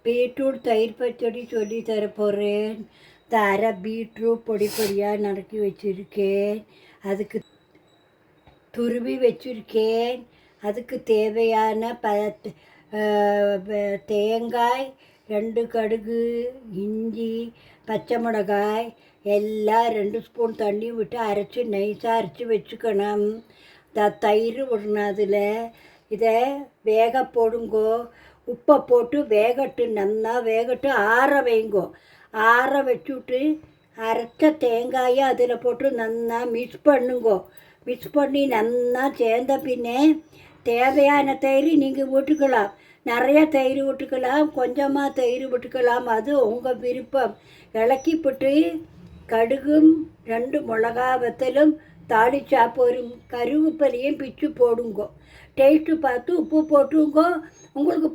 Beetroot தயிர் பச்சடி சொல்லி தரப்போகிறேன். அரை பீட்ரூட் பொடி பொடியாக நறுக்கி வச்சுருக்கேன். அதுக்கு துருவி வச்சுருக்கேன். அதுக்கு தேவையான தேங்காய், 2 கடுகு, இஞ்சி, பச்சை மிளகாய் எல்லாம் 2 ஸ்பூன் தண்ணி விட்டு அரைச்சி நைஸாக அரைச்சி வச்சுக்கணும். தயிர் விடணும். அதில் இதை வேக போடுங்கோ. உப்பை போட்டு வேகட்டு, நல்லா வேகட்டு, ஆற வைங்கோ. ஆற வச்சுட்டு அரைச்ச தேங்காயை அதில் போட்டு நல்லா மிக்ஸ் பண்ணுங்கோ. மிக்ஸ் பண்ணி நல்லா சேர்ந்த பின்னே தேவையான தயிர் நீங்கள் விட்டுக்கலாம். நிறைய தயிர் விட்டுக்கலாம், கொஞ்சமாக தயிர் விட்டுக்கலாம், அது உங்கள் விருப்பம். இலக்கி போட்டு கடுகும் 2 மிளகா வத்தலும் தாளிச்சா போரும். கருவேப்பிலையும் பிச்சு போடுங்கோ. டேஸ்ட்டு பார்த்து உப்பு போட்டுங்கோ. உங்களுக்கு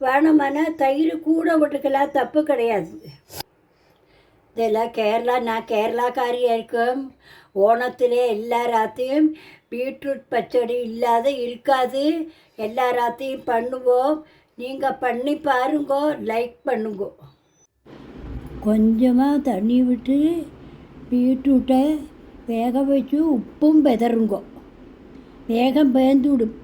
வேணுமானா தயிர் கூட விட்டுக்கலாம், தப்பு கிடையாது. இதெல்லாம் நான் கேரளாக்காரியாக இருக்கும். ஓணத்தில் எல்லா ராத்தையும் பீட்ரூட் பச்சடி இல்லாத இருக்காது. எல்லா ராத்தையும் பண்ணுவோம். நீங்கள் பண்ணி பாருங்கோ, லைக் பண்ணுங்கோ. கொஞ்சமாக தண்ணி விட்டு பீட்ரூட்டை வேக வச்சு உப்பும் பெதருங்கோ. வேகம் பேந்துவிடும்.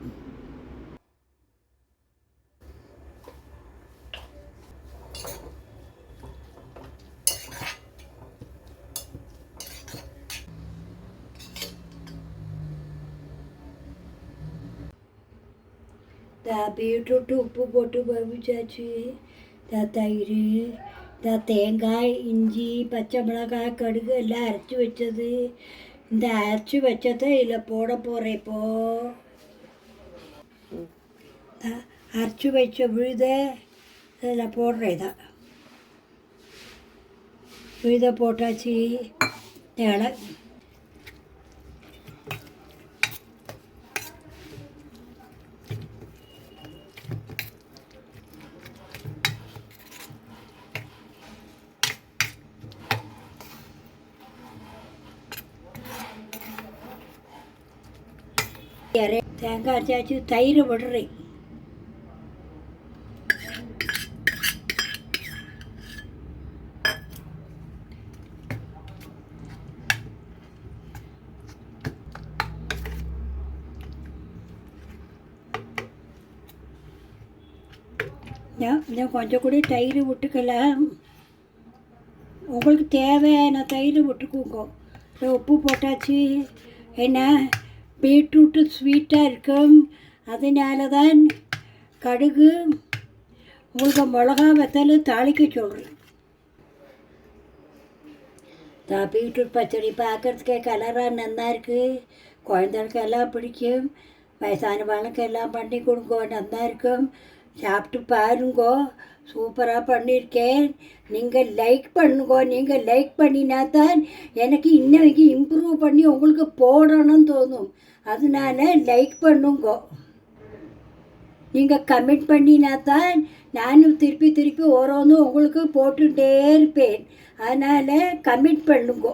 பீட்ரூட்டு உப்பு போட்டு வேவிச்சாச்சு. தயிர், தேங்காய், இஞ்சி, பச்சை மிளகாய், கடுகு எல்லாம் அரைச்சி வச்சது. இந்த அரைச்சி வச்சதை இதில் போட போகிறேன். இப்போது அரைச்சி வச்ச விழுத இதில் போடுறேன். தான் விழுத போட்டாச்சு. தேவை தேங்காய் அரைச்சாச்சு. தயிர் விடுறேன். கொஞ்சம் கூட தயிர் விட்டுக்கலாம். உங்களுக்கு தேவையான தயிர் விட்டுக்கோங்க. உப்பு போட்டாச்சு. என்ன பீட்ரூட்டு ஸ்வீட்டாக இருக்கும், அதனால தான் கடுகு, உங்களுக்கு மிளகா வத்தல் தாளிக்க சொல்கிறேன். பீட்ரூட் பச்சடி பார்க்குறதுக்கே கலராக நல்லா இருக்குது. குழந்தைகளுக்கெல்லாம் பிடிக்கும். வயசானவங்களுக்கெல்லாம் பண்ணி கொடுங்க, நல்லா இருக்கும். சாப்பிட்டு பாருங்கோ. சூப்பராக பண்ணியிருக்கேன். நீங்கள் லைக் பண்ணுங்கோ. நீங்கள் லைக் பண்ணினா தான் எனக்கு இன்னைக்கு இம்ப்ரூவ் பண்ணி உங்களுக்கு போடணும்னு தோணும். அதனால லைக் பண்ணுங்கோ. நீங்கள் கமெண்ட் பண்ணினா தான் நானும் திருப்பி திருப்பி ஓரோன்னு உங்களுக்கு போட்டுகிட்டே இருப்பேன். அதனால் கமெண்ட் பண்ணுங்கோ.